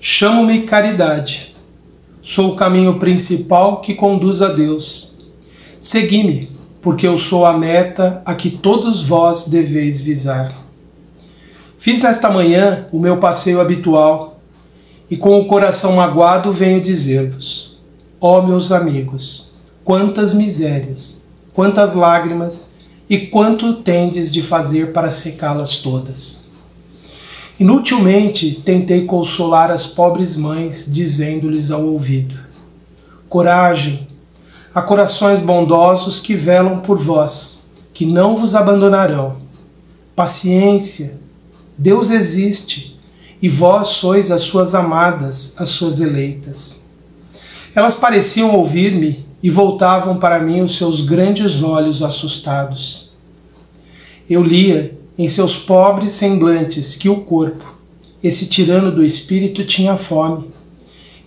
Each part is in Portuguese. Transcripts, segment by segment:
Chamo-me Caridade. Sou o caminho principal que conduz a Deus. Segui-me, porque eu sou a meta a que todos vós deveis visar. Fiz nesta manhã o meu passeio habitual e com o coração magoado venho dizer-vos: ó meus amigos, quantas misérias, quantas lágrimas e quanto tendes de fazer para secá-las todas. Inutilmente tentei consolar as pobres mães, dizendo-lhes ao ouvido: coragem, há corações bondosos que velam por vós, que não vos abandonarão. Paciência, Deus existe, e vós sois as suas amadas, as suas eleitas. Elas pareciam ouvir-me e voltavam para mim os seus grandes olhos assustados. Eu lia em seus pobres semblantes que o corpo, esse tirano do espírito, tinha fome,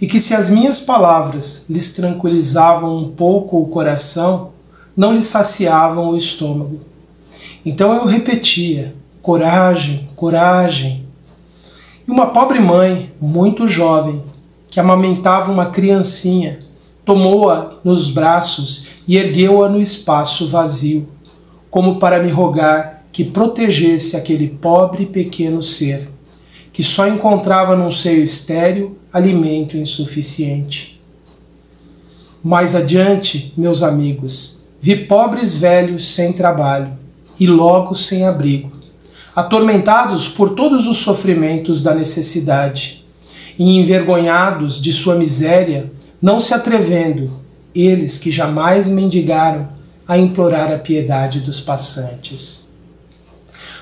e que se as minhas palavras lhes tranquilizavam um pouco o coração, não lhes saciavam o estômago. Então eu repetia: coragem, coragem. E uma pobre mãe, muito jovem, que amamentava uma criancinha, tomou-a nos braços e ergueu-a no espaço vazio, como para me rogar que protegesse aquele pobre pequeno ser, que só encontrava num seio estéril alimento insuficiente. Mais adiante, meus amigos, vi pobres velhos sem trabalho e logo sem abrigo, atormentados por todos os sofrimentos da necessidade e envergonhados de sua miséria, não se atrevendo, eles que jamais mendigaram, a implorar a piedade dos passantes.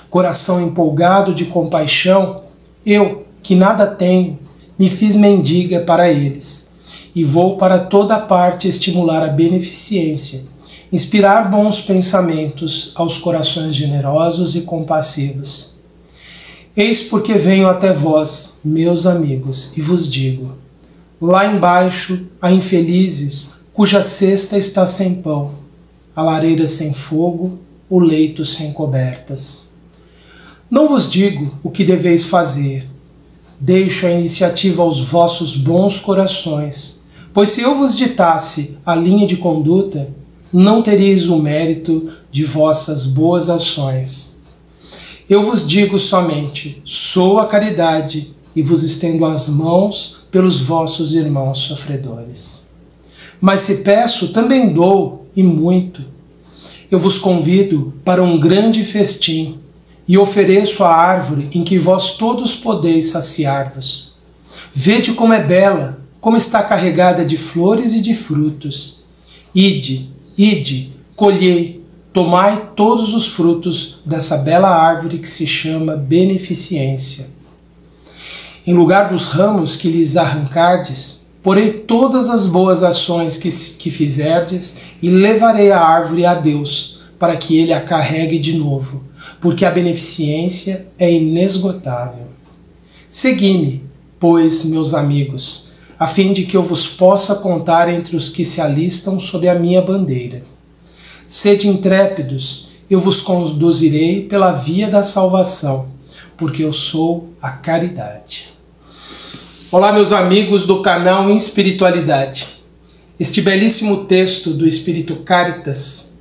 Coração empolgado de compaixão, eu, que nada tenho, me fiz mendiga para eles, e vou para toda parte estimular a beneficência, inspirar bons pensamentos aos corações generosos e compassivos. Eis porque venho até vós, meus amigos, e vos digo: lá embaixo há infelizes cuja cesta está sem pão, a lareira sem fogo, o leito sem cobertas. Não vos digo o que deveis fazer, deixo a iniciativa aos vossos bons corações, pois se eu vos ditasse a linha de conduta, não teríeis o mérito de vossas boas ações. Eu vos digo somente: sou a caridade e vos estendo as mãos pelos vossos irmãos sofredores. Mas se peço, também dou, e muito. Eu vos convido para um grande festim, e ofereço a árvore em que vós todos podeis saciar-vos. Vede como é bela, como está carregada de flores e de frutos. Ide, ide, colhei, tomai todos os frutos dessa bela árvore que se chama beneficência. Em lugar dos ramos que lhes arrancardes, porei todas as boas ações que fizerdes e levarei a árvore a Deus, para que ele a carregue de novo, porque a beneficência é inesgotável. Segui-me, pois, meus amigos, a fim de que eu vos possa contar entre os que se alistam sob a minha bandeira. Sede intrépidos, eu vos conduzirei pela via da salvação, porque eu sou a caridade. Olá, meus amigos do canal Espiritualidade. Este belíssimo texto do Espírito Caritas,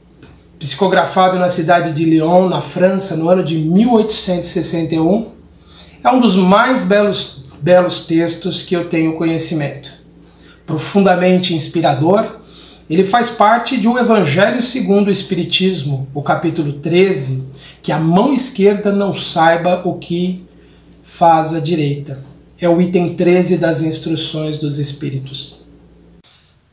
psicografado na cidade de Lyon, na França, no ano de 1861, é um dos mais belos textos que eu tenho conhecimento. Profundamente inspirador, ele faz parte de um Evangelho segundo o Espiritismo, o capítulo 13, que a mão esquerda não saiba o que faz a direita. É o item 13 das instruções dos Espíritos.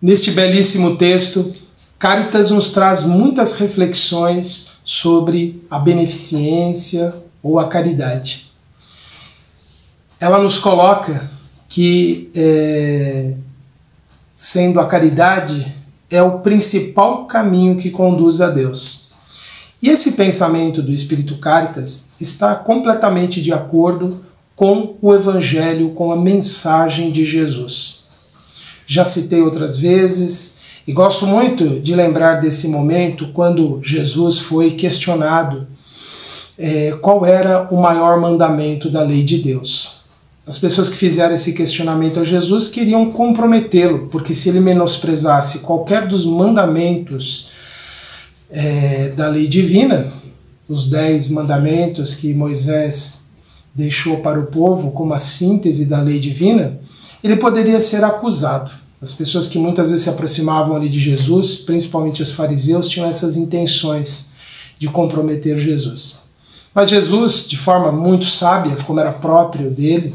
Neste belíssimo texto, Caritas nos traz muitas reflexões sobre a beneficência ou a caridade. Ela nos coloca que, sendo a caridade, é o principal caminho que conduz a Deus. E esse pensamento do Espírito Caritas está completamente de acordo com o Evangelho, com a mensagem de Jesus. Já citei outras vezes, e gosto muito de lembrar desse momento quando Jesus foi questionado qual era o maior mandamento da lei de Deus. As pessoas que fizeram esse questionamento a Jesus queriam comprometê-lo, porque se ele menosprezasse qualquer dos mandamentos da lei divina, os 10 mandamentos que Moisés deixou para o povo como a síntese da lei divina, ele poderia ser acusado. As pessoas que muitas vezes se aproximavam ali de Jesus, principalmente os fariseus, tinham essas intenções de comprometer Jesus. Mas Jesus, de forma muito sábia, como era próprio dele,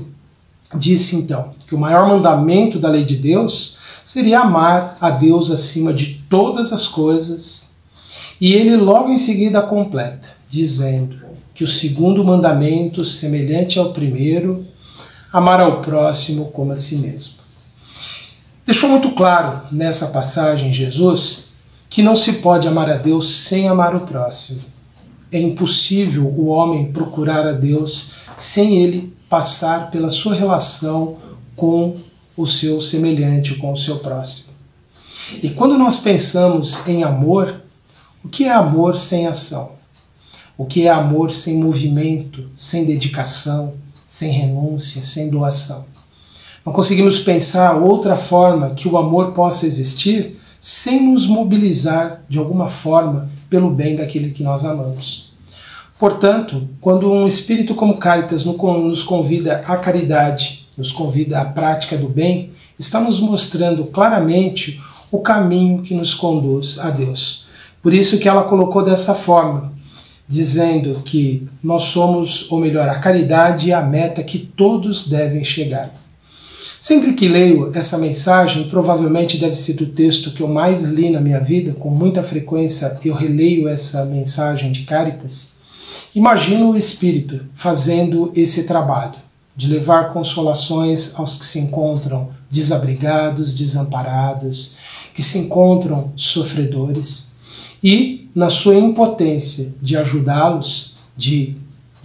disse então que o maior mandamento da lei de Deus seria amar a Deus acima de todas as coisas. E ele logo em seguida completa, dizendo que o segundo mandamento, semelhante ao primeiro, amar ao próximo como a si mesmo. Deixou muito claro nessa passagem Jesus que não se pode amar a Deus sem amar o próximo. É impossível o homem procurar a Deus sem ele passar pela sua relação com o seu semelhante, com o seu próximo. E quando nós pensamos em amor, o que é amor sem ação? O que é amor sem movimento, sem dedicação, sem renúncia, sem doação? Não conseguimos pensar outra forma que o amor possa existir sem nos mobilizar de alguma forma pelo bem daquele que nós amamos. Portanto, quando um espírito como Cáritas nos convida à caridade, nos convida à prática do bem, está nos mostrando claramente o caminho que nos conduz a Deus. Por isso que ela colocou dessa forma, dizendo que nós somos, ou melhor, a caridade é a meta que todos devem chegar. Sempre que leio essa mensagem, provavelmente deve ser o texto que eu mais li na minha vida, com muita frequência eu releio essa mensagem de Cáritas, imagino o Espírito fazendo esse trabalho, de levar consolações aos que se encontram desabrigados, desamparados, que se encontram sofredores, e, na sua impotência de ajudá-los, de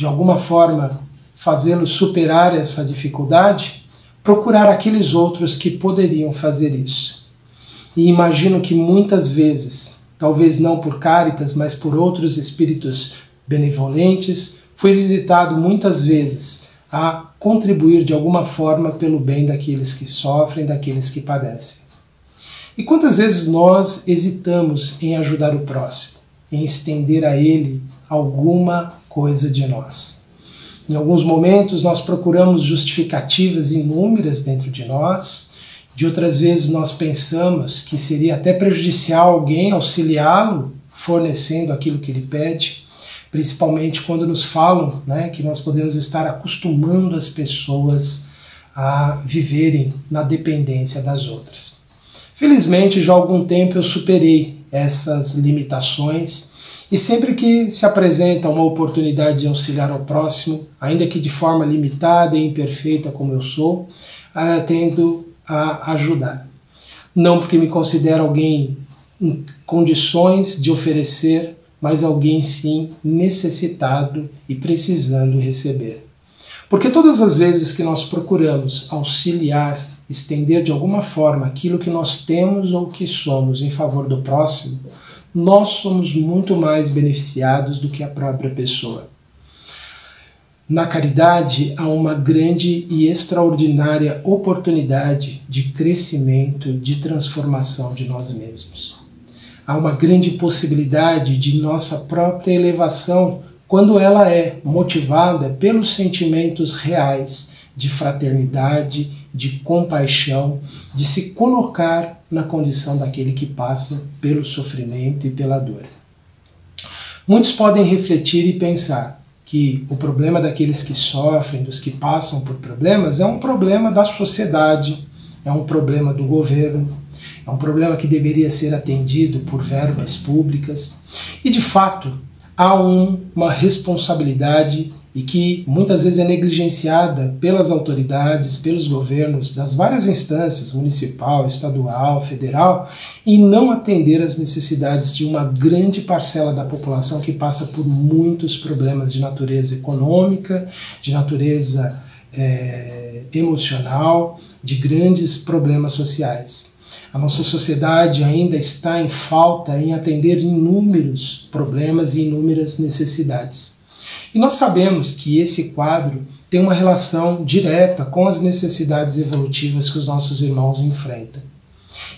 alguma forma fazê-los superar essa dificuldade, procurar aqueles outros que poderiam fazer isso. E imagino que muitas vezes, talvez não por Cáritas, mas por outros espíritos benevolentes, foi visitado muitas vezes a contribuir de alguma forma pelo bem daqueles que sofrem, daqueles que padecem. E quantas vezes nós hesitamos em ajudar o próximo, em estender a ele alguma coisa de nós? Em alguns momentos nós procuramos justificativas inúmeras dentro de nós, de outras vezes nós pensamos que seria até prejudicial alguém auxiliá-lo, fornecendo aquilo que ele pede, principalmente quando nos falam, que nós podemos estar acostumando as pessoas a viverem na dependência das outras. Felizmente, já há algum tempo eu superei essas limitações e sempre que se apresenta uma oportunidade de auxiliar ao próximo, ainda que de forma limitada e imperfeita como eu sou, tendo a ajudar. Não porque me considero alguém em condições de oferecer, mas alguém sim necessitado e precisando receber. Porque todas as vezes que nós procuramos auxiliar, estender de alguma forma aquilo que nós temos ou que somos em favor do próximo, nós somos muito mais beneficiados do que a própria pessoa. Na caridade há uma grande e extraordinária oportunidade de crescimento, de transformação de nós mesmos. Há uma grande possibilidade de nossa própria elevação quando ela é motivada pelos sentimentos reais de fraternidade, de compaixão, de se colocar na condição daquele que passa pelo sofrimento e pela dor. Muitos podem refletir e pensar que o problema daqueles que sofrem, dos que passam por problemas, é um problema da sociedade, é um problema do governo, é um problema que deveria ser atendido por verbas públicas. E, de fato, há uma responsabilidade e que muitas vezes é negligenciada pelas autoridades, pelos governos das várias instâncias, municipal, estadual, federal, em não atender às necessidades de uma grande parcela da população que passa por muitos problemas de natureza econômica, de natureza emocional, de grandes problemas sociais. A nossa sociedade ainda está em falta em atender inúmeros problemas e inúmeras necessidades. E nós sabemos que esse quadro tem uma relação direta com as necessidades evolutivas que os nossos irmãos enfrentam.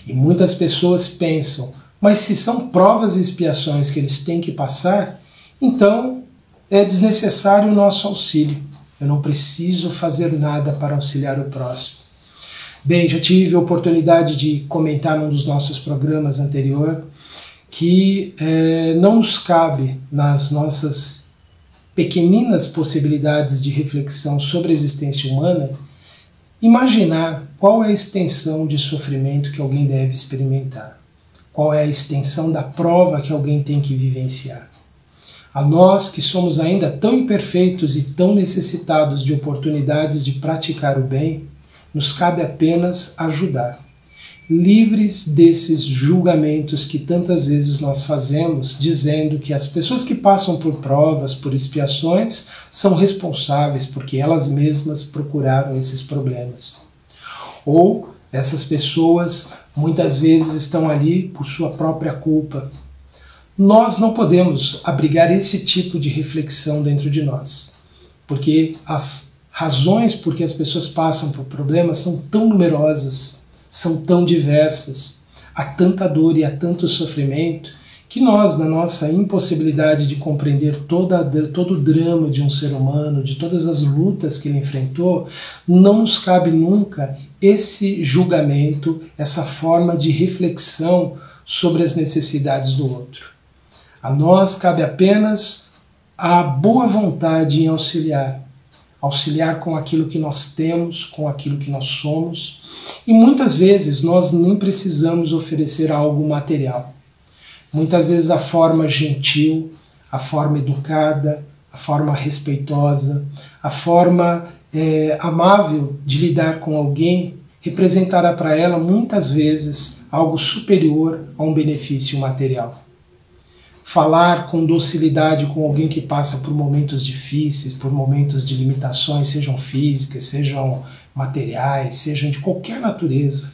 E muitas pessoas pensam, mas se são provas e expiações que eles têm que passar, então é desnecessário o nosso auxílio. Eu não preciso fazer nada para auxiliar o próximo. Bem, já tive a oportunidade de comentar num dos nossos programas anterior que não nos cabe nas nossas pequeninas possibilidades de reflexão sobre a existência humana imaginar qual é a extensão de sofrimento que alguém deve experimentar, qual é a extensão da prova que alguém tem que vivenciar. A nós que somos ainda tão imperfeitos e tão necessitados de oportunidades de praticar o bem, nos cabe apenas ajudar, livres desses julgamentos que tantas vezes nós fazemos, dizendo que as pessoas que passam por provas, por expiações, são responsáveis porque elas mesmas procuraram esses problemas. Ou essas pessoas muitas vezes estão ali por sua própria culpa. Nós não podemos abrigar esse tipo de reflexão dentro de nós, porque as razões por que as pessoas passam por problemas são tão numerosas, são tão diversas, há tanta dor e há tanto sofrimento, que nós, na nossa impossibilidade de compreender todo o drama de um ser humano, de todas as lutas que ele enfrentou, não nos cabe nunca esse julgamento, essa forma de reflexão sobre as necessidades do outro. A nós cabe apenas a boa vontade em auxiliar com aquilo que nós temos, com aquilo que nós somos, e muitas vezes nós nem precisamos oferecer algo material. Muitas vezes a forma gentil, a forma educada, a forma respeitosa, a forma amável de lidar com alguém representará para ela muitas vezes algo superior a um benefício material. Falar com docilidade com alguém que passa por momentos difíceis, por momentos de limitações, sejam físicas, sejam materiais, sejam de qualquer natureza,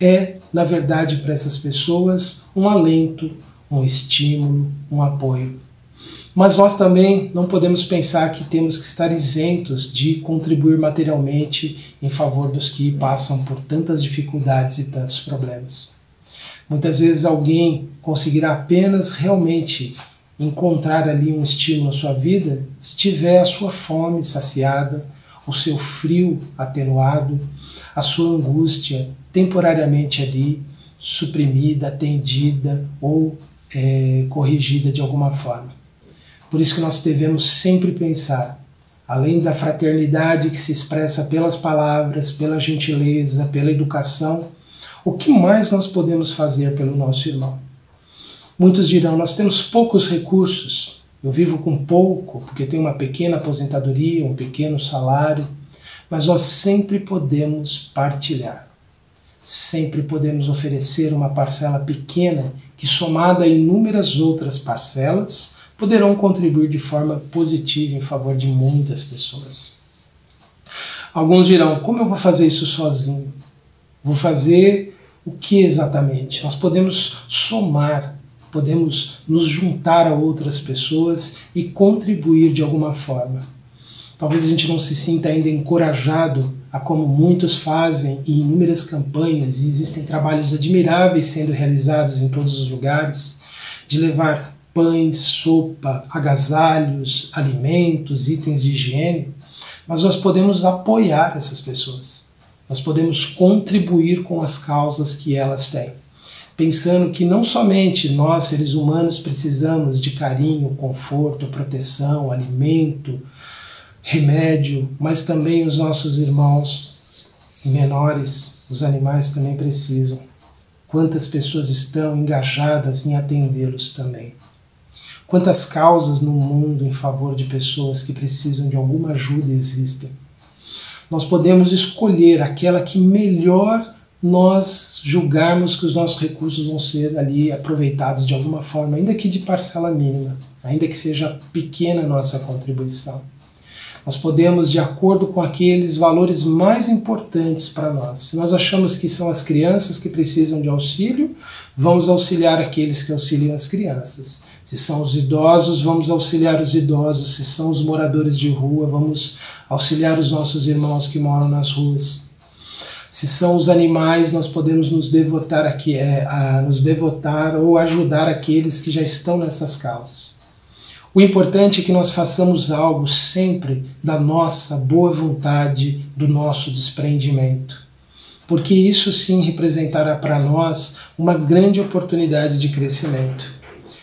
é, na verdade, para essas pessoas um alento, um estímulo, um apoio. Mas nós também não podemos pensar que temos que estar isentos de contribuir materialmente em favor dos que passam por tantas dificuldades e tantos problemas. Muitas vezes alguém conseguirá apenas realmente encontrar ali um estímulo na sua vida se tiver a sua fome saciada, o seu frio atenuado, a sua angústia temporariamente ali suprimida, atendida ou corrigida de alguma forma. Por isso que nós devemos sempre pensar, além da fraternidade que se expressa pelas palavras, pela gentileza, pela educação, o que mais nós podemos fazer pelo nosso irmão? Muitos dirão, nós temos poucos recursos, eu vivo com pouco, porque tenho uma pequena aposentadoria, um pequeno salário, mas nós sempre podemos partilhar. Sempre podemos oferecer uma parcela pequena que, somada a inúmeras outras parcelas, poderão contribuir de forma positiva em favor de muitas pessoas. Alguns dirão, como eu vou fazer isso sozinho? Vou fazer o que exatamente? Nós podemos somar, podemos nos juntar a outras pessoas e contribuir de alguma forma. Talvez a gente não se sinta ainda encorajado a como muitos fazem em inúmeras campanhas, e existem trabalhos admiráveis sendo realizados em todos os lugares, de levar pães, sopa, agasalhos, alimentos, itens de higiene, mas nós podemos apoiar essas pessoas. Nós podemos contribuir com as causas que elas têm, pensando que não somente nós, seres humanos, precisamos de carinho, conforto, proteção, alimento, remédio, mas também os nossos irmãos menores, os animais também precisam. Quantas pessoas estão engajadas em atendê-los também? Quantas causas no mundo em favor de pessoas que precisam de alguma ajuda existem? Nós podemos escolher aquela que melhor nós julgarmos que os nossos recursos vão ser ali aproveitados de alguma forma, ainda que de parcela mínima, ainda que seja pequena a nossa contribuição. Nós podemos, de acordo com aqueles valores mais importantes para nós. Se nós achamos que são as crianças que precisam de auxílio, vamos auxiliar aqueles que auxiliam as crianças. Se são os idosos, vamos auxiliar os idosos. Se são os moradores de rua, vamos auxiliar os nossos irmãos que moram nas ruas. Se são os animais, nós podemos nos devotar ou ajudar aqueles que já estão nessas causas. O importante é que nós façamos algo sempre da nossa boa vontade, do nosso desprendimento. Porque isso sim representará para nós uma grande oportunidade de crescimento.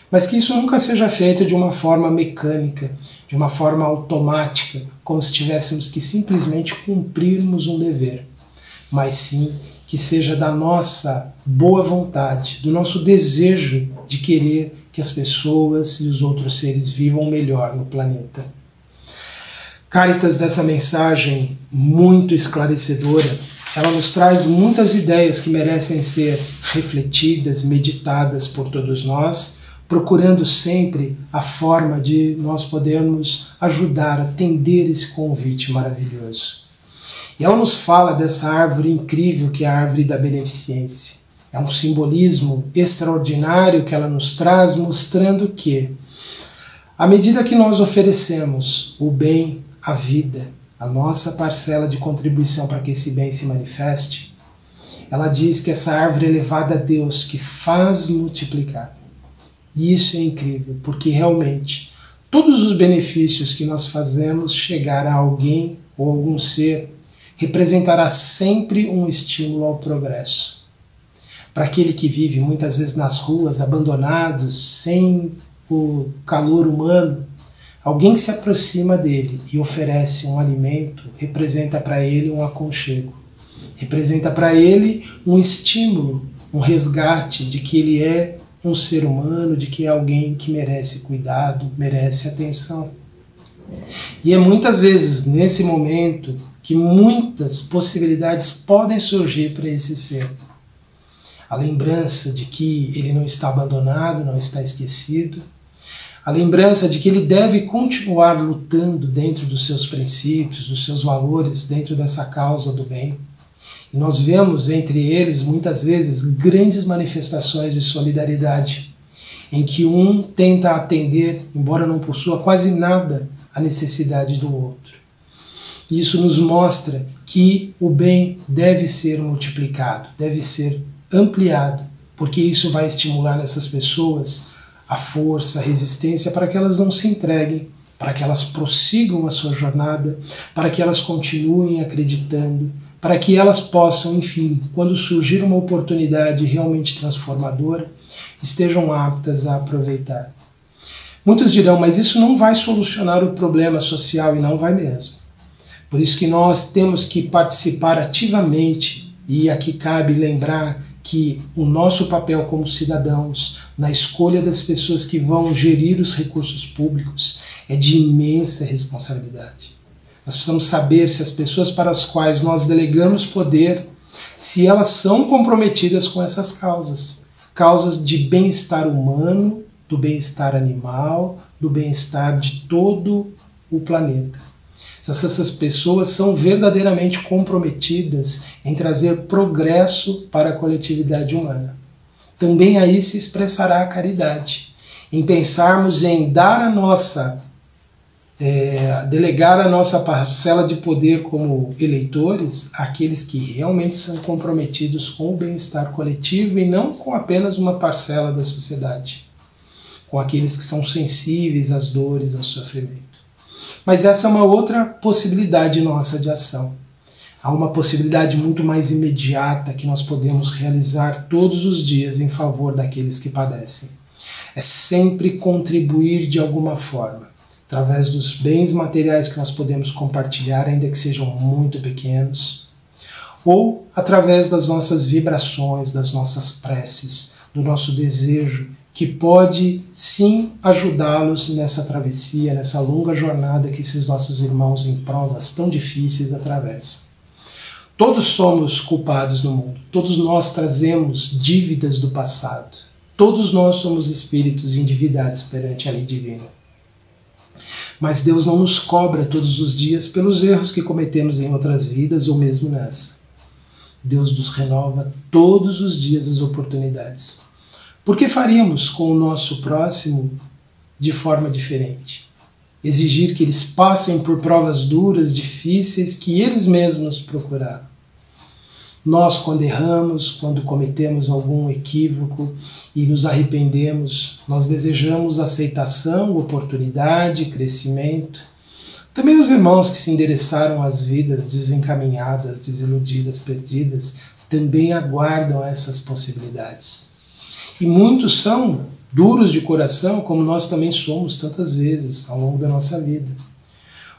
Mas que isso nunca seja feito de uma forma mecânica, de uma forma automática, como se tivéssemos que simplesmente cumprirmos um dever. Mas sim que seja da nossa boa vontade, do nosso desejo de querer que as pessoas e os outros seres vivam melhor no planeta. Cáritas, dessa mensagem muito esclarecedora, ela nos traz muitas ideias que merecem ser refletidas, meditadas por todos nós, procurando sempre a forma de nós podermos ajudar a atender esse convite maravilhoso. E ela nos fala dessa árvore incrível que é a árvore da beneficência. É um simbolismo extraordinário que ela nos traz, mostrando que, à medida que nós oferecemos o bem, a vida, a nossa parcela de contribuição para que esse bem se manifeste, ela diz que essa árvore é levada a Deus, que faz multiplicar. E isso é incrível, porque realmente todos os benefícios que nós fazemos chegar a alguém ou algum ser representará sempre um estímulo ao progresso. Para aquele que vive muitas vezes nas ruas, abandonado, sem o calor humano, alguém que se aproxima dele e oferece um alimento representa para ele um aconchego, representa para ele um estímulo, um resgate de que ele é um ser humano, de que é alguém que merece cuidado, merece atenção. E é muitas vezes nesse momento que muitas possibilidades podem surgir para esse ser. A lembrança de que ele não está abandonado, não está esquecido. A lembrança de que ele deve continuar lutando dentro dos seus princípios, dos seus valores, dentro dessa causa do bem. E nós vemos entre eles, muitas vezes, grandes manifestações de solidariedade, em que um tenta atender, embora não possua quase nada, a necessidade do outro. Isso nos mostra que o bem deve ser multiplicado, deve ser ampliado, porque isso vai estimular nessas pessoas a força, a resistência para que elas não se entreguem, para que elas prossigam a sua jornada, para que elas continuem acreditando, para que elas possam, enfim, quando surgir uma oportunidade realmente transformadora, estejam aptas a aproveitar. Muitos dirão, mas isso não vai solucionar o problema social, e não vai mesmo. Por isso que nós temos que participar ativamente, e aqui cabe lembrar que o nosso papel como cidadãos, na escolha das pessoas que vão gerir os recursos públicos, é de imensa responsabilidade. Nós precisamos saber se as pessoas para as quais nós delegamos poder, se elas são comprometidas com essas causas. Causas de bem-estar humano, do bem-estar animal, do bem-estar de todo o planeta. Se essas pessoas são verdadeiramente comprometidas em trazer progresso para a coletividade humana. Também aí se expressará a caridade, em pensarmos em dar a nossa, delegar a nossa parcela de poder como eleitores àqueles que realmente são comprometidos com o bem-estar coletivo e não com apenas uma parcela da sociedade, com aqueles que são sensíveis às dores, ao sofrimento. Mas essa é uma outra possibilidade nossa de ação. Há uma possibilidade muito mais imediata que nós podemos realizar todos os dias em favor daqueles que padecem. É sempre contribuir de alguma forma, através dos bens materiais que nós podemos compartilhar, ainda que sejam muito pequenos, ou através das nossas vibrações, das nossas preces, do nosso desejo, que pode sim ajudá-los nessa travessia, nessa longa jornada que esses nossos irmãos em provas tão difíceis atravessam. Todos somos culpados no mundo, todos nós trazemos dívidas do passado, todos nós somos espíritos endividados perante a lei divina. Mas Deus não nos cobra todos os dias pelos erros que cometemos em outras vidas ou mesmo nessa. Deus nos renova todos os dias as oportunidades. Por que faríamos com o nosso próximo de forma diferente. Exigir que eles passem por provas duras, difíceis, que eles mesmos procuraram. Nós, quando erramos, quando cometemos algum equívoco e nos arrependemos, nós desejamos aceitação, oportunidade, crescimento. Também os irmãos que se endereçaram às vidas desencaminhadas, desiludidas, perdidas, também aguardam essas possibilidades. E muitos são duros de coração, como nós também somos tantas vezes ao longo da nossa vida.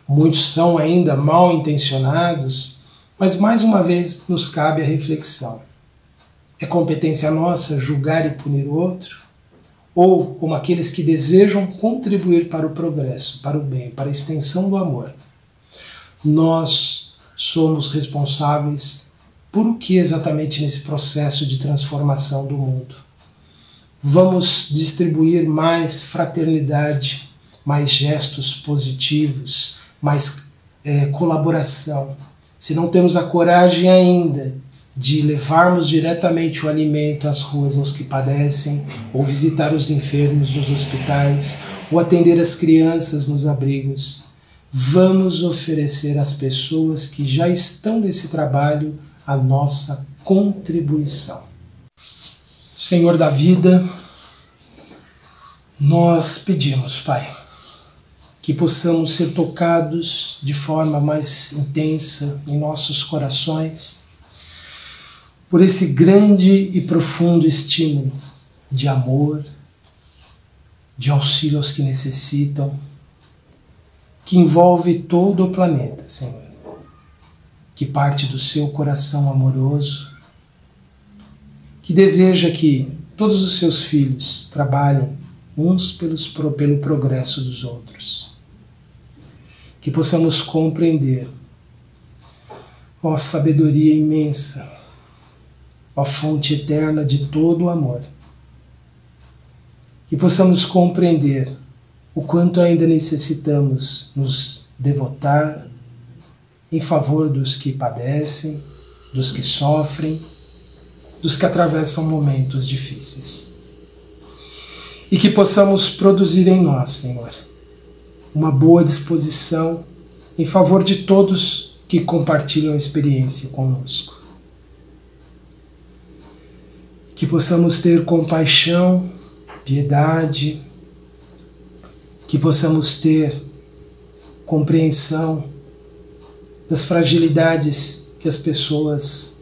Muitos são ainda mal intencionados, mas mais uma vez nos cabe a reflexão. É competência nossa julgar e punir o outro? Ou, como aqueles que desejam contribuir para o progresso, para o bem, para a extensão do amor, nós somos responsáveis por o que exatamente nesse processo de transformação do mundo? Vamos distribuir mais fraternidade, mais gestos positivos, mais colaboração. Se não temos a coragem ainda de levarmos diretamente o alimento às ruas aos que padecem, ou visitar os enfermos nos hospitais, ou atender as crianças nos abrigos, vamos oferecer às pessoas que já estão nesse trabalho a nossa contribuição. Senhor da vida, nós pedimos, Pai, que possamos ser tocados de forma mais intensa em nossos corações por esse grande e profundo estímulo de amor, de auxílio aos que necessitam, que envolve todo o planeta, Senhor, que parte do seu coração amoroso, que deseja que todos os seus filhos trabalhem uns pelo progresso dos outros. Que possamos compreender, ó sabedoria imensa, ó fonte eterna de todo o amor, que possamos compreender o quanto ainda necessitamos nos devotar em favor dos que padecem, dos que sofrem, dos que atravessam momentos difíceis. E que possamos produzir em nós, Senhor, uma boa disposição em favor de todos que compartilham a experiência conosco. Que possamos ter compaixão, piedade, que possamos ter compreensão das fragilidades que as pessoas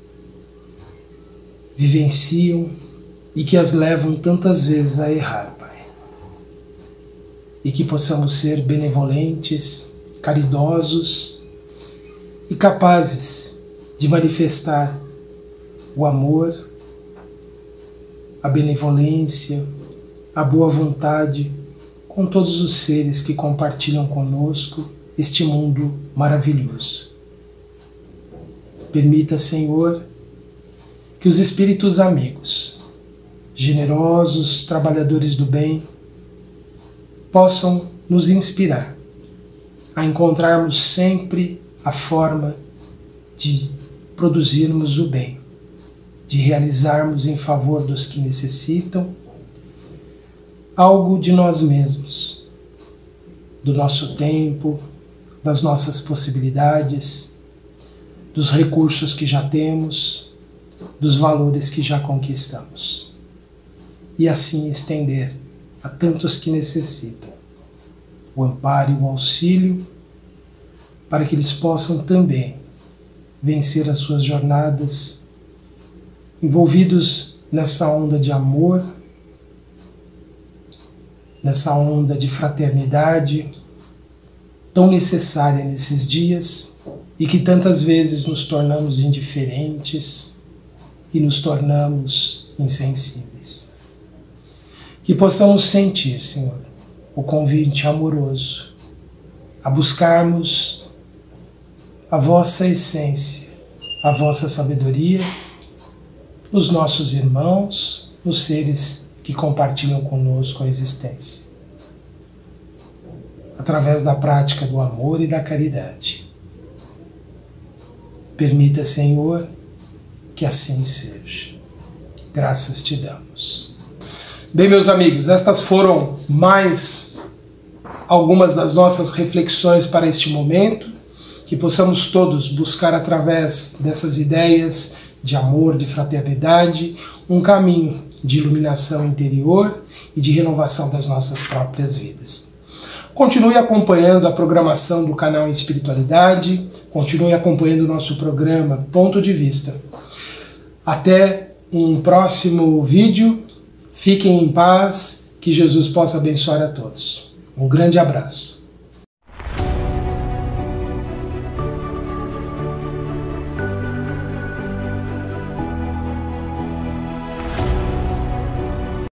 vivenciam e que as levam tantas vezes a errar, Pai. E que possamos ser benevolentes, caridosos e capazes de manifestar o amor, a benevolência, a boa vontade com todos os seres que compartilham conosco este mundo maravilhoso. Permita, Senhor, que os espíritos amigos, generosos, trabalhadores do bem, possam nos inspirar a encontrarmos sempre a forma de produzirmos o bem, de realizarmos em favor dos que necessitam algo de nós mesmos, do nosso tempo, das nossas possibilidades, dos recursos que já temos, dos valores que já conquistamos. E assim estender a tantos que necessitam o amparo e o auxílio, para que eles possam também vencer as suas jornadas, envolvidos nessa onda de amor, nessa onda de fraternidade, tão necessária nesses dias e que tantas vezes nos tornamos indiferentes e nos tornamos insensíveis. Que possamos sentir, Senhor, o convite amoroso a buscarmos a vossa essência, a vossa sabedoria nos nossos irmãos, nos seres que compartilham conosco a existência, através da prática do amor e da caridade. Permita, Senhor, que assim seja. Graças te damos. Bem, meus amigos, estas foram mais algumas das nossas reflexões para este momento, que possamos todos buscar através dessas ideias de amor, de fraternidade, um caminho de iluminação interior e de renovação das nossas próprias vidas. Continue acompanhando a programação do canal em Espiritualidade, continue acompanhando o nosso programa Ponto de Vista. Até um próximo vídeo, fiquem em paz, que Jesus possa abençoar a todos. Um grande abraço.